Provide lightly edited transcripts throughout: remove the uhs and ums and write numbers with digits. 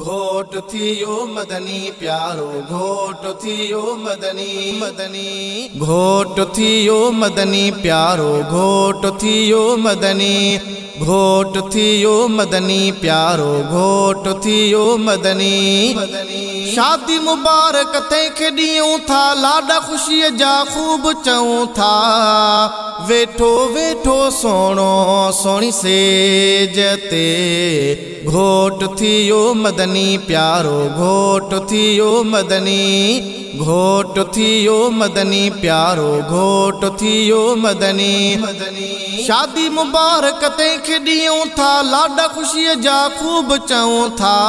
घोट थियो मदनी प्यारो घोट थियो मदनी घोट थियो मदनी प्यारो घोट थियो घोट थियो मदनी प्यारो घोट थियो मदनी शादी मुबारक तंहिंखे ॾियूं था लाॾा ख़ुशीअ जा ख़ूब चऊं था वेठो वेठो सोणो सोणी सेज ते घोट थियो मदनी प्यारो घोट थियो घोट थियो मदनी प्यारो घोट थियो मदनी शादी मुबारक तंहिंखे ॾियूं था लाॾा ख़ुशीअ जा ख़ूब चऊं था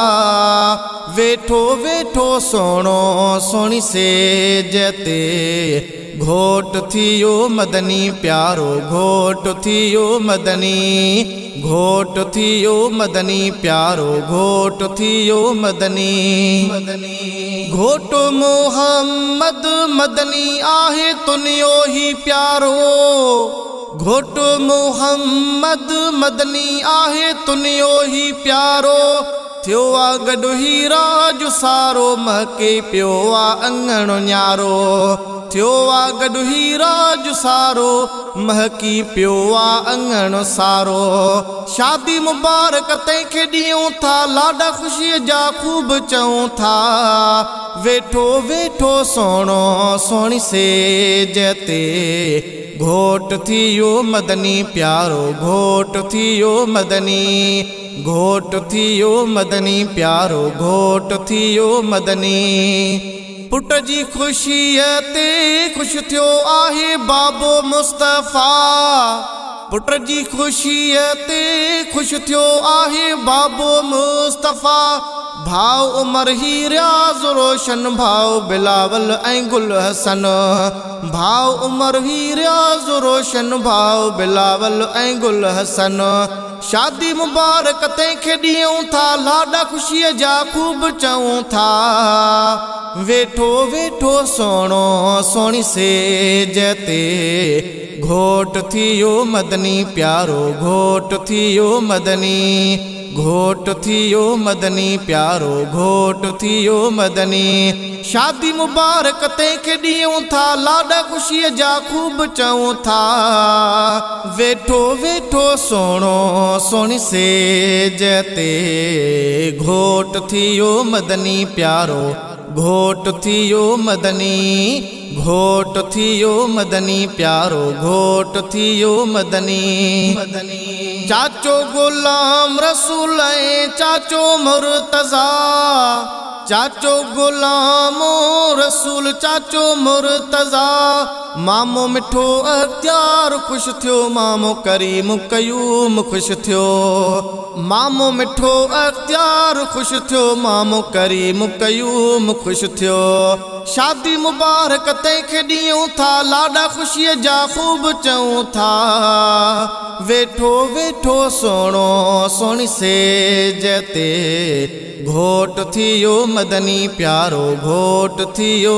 वेठो वेठो सोणो सोणी सेज ते घोट थियो मदनी प्यारो घोट थियो घोट थियो मदनी प्यारो घोट थियो मदनी घोट मोहम्मद मदनी आहे तुनियो ही प्यारो घोट मोहम्मद मदनी आहे तुनियो ही प्यारो थियो आ गॾु हीरा जो सारो महके पियो आ अंगणो न्यारो थियो आ गॾु हीरा जो सारो महकी पियो आ अंगणो सारो शादी मुबारक तंहिंखे ॾियूं था लाॾा ख़ुशीअ जा ख़ूब चऊं था वेठो वेठो सोणो सोणी सेज ते घोट थियो मदनी प्यारो घोट थियो घोट थियो मदनी प्यारो घोट थियो मदनी पुट जी ख़ुशीअ ते ख़ुशि थियो आहे बाबो मुस्तफ़ा पुट जी ख़ुशीअ ते ख़ुशि थियो आहे बाबो मुस्तफ़ा भाव उमर ही रियाज़ रोशन भाव बिलावल ऐं गुल हसन भाव उमर ही रियाज़ रोशन भाव बिलावल ऐं गुल हसन शादी मुबारक तंहिंखे ॾियूं था लाॾा ख़ुशीअ जा ख़ूब चऊं था वेठो वेठो सोणो सोणी सेज ते घोट थियो मदनी प्यारो घोट थियो घोट थियो मदनी प्यारो घोट थियो मदनी शादी मुबारक तंहिंखे ॾियूं था लाॾा ख़ुशीअ जा ख़ूब चऊं था वेठो वेठो सोणो सोणी सेज ते घोट थियो मदनी प्यारो घोट थियो घोट थियो मदनी प्यारो घोट थियो मदनी चाचो गुलाम रसूल ऐं चाचो मुर्तज़ा चाचो गुलाम रसूल चाचो मुर्तज़ा मामो मिठो अख्तियार ख़ुशि थियो मामो करीम कयूम ख़ुशि थियो मामो मिठो अख्तियार ख़ुशि थियो मामो करीम कयूम ख़ुशि थियो शादी मुबारक तंहिंखे ॾियूं था लाॾा ख़ुशीअ जा ख़ूब चऊं था वेठो वेठो सोणो सोणी सेज ते घोट थियो मदनी प्यारो घोट थियो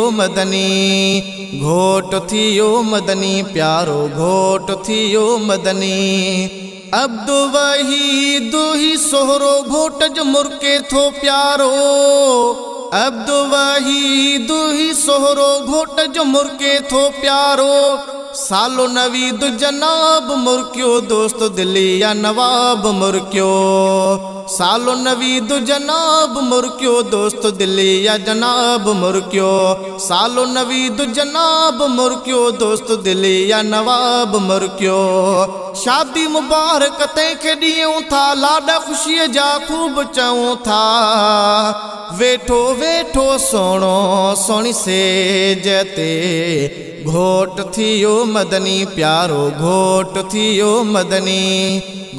घोट थियो मदनी प्यारो घोट थियो मदनी अब्द वहीद ही सोहरो घोट जो मुर्के थो प्यारो अब्द वहीद ही सोहरो घोट जो मुर्के थो प्यारो सालो नवीद जनाब मुर्कियो दोस्त दिल्ली या नवाब मुर्कियो सालो नवीद जनाब मुर्कियो दोस्त दिल्ली या जनाब मुर्कियो सालो नवीद जनाब मुर्कियो दोस्त दिल्ली या नवाब मुर्कियो शादी मुबारक तंहिंखे ॾियूं था लाॾा ख़ुशीअ जा ख़ूब चऊं था वेठो वेठो सोणो सोणी सेज ते घोट थियो मदनी प्यारो घोट थियो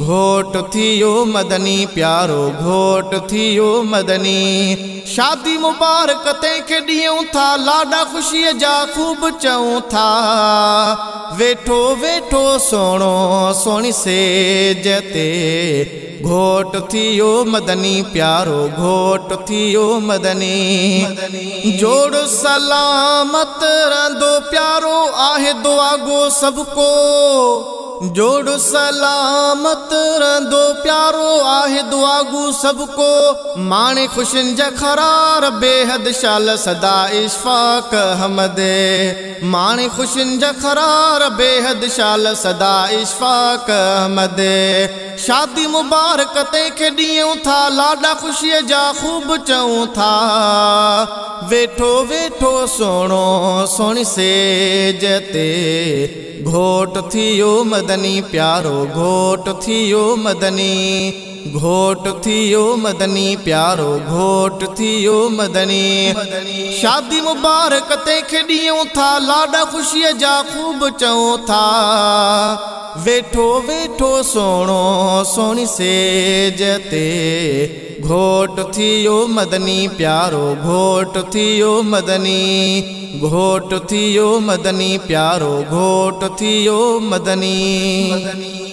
घोट थियो मदनी प्यारो घोट थियो मदनी शादी मुबारक तंहिंखे ॾियूं था लाॾा ख़ुशीअ जा ख़ूब चऊं था वेठो वेठो सोणो सोणी सेज ते घोट थियो मदनी प्यारो घोट थियो जोड़ सलामत रहंदो प्यारो आहे दुआ गो सबको जोड़ सलामत रंदो प्यारो आहे दुआगू सबको माणे खुशिन जखरार बेहद शाल सदा इशफाक हमदे माणे खुशिन जखरार बेहद शाल सदा इशफाक हमदे शादी मुबारक तंहिंखे ॾियूं था लाॾा ख़ुशीअ जा ख़ूब चऊं था वेठो वेठो सोणो सोणी सेज ते घोट थियो मदनी प्यारो घोट थियो मदनी घोट थियो मदनी प्यारो घोट थियो मदनी शादी मुबारक तंहिंखे ॾियूं था लाॾा ख़ुशीअ जा ख़ूब चऊं था वेठो वेठो सोणो सोणी सेज ते घोट थियो मदनी प्यारो घोट थियो मदनी घोट थियो मदनी प्यारो घोट थियो मदनी।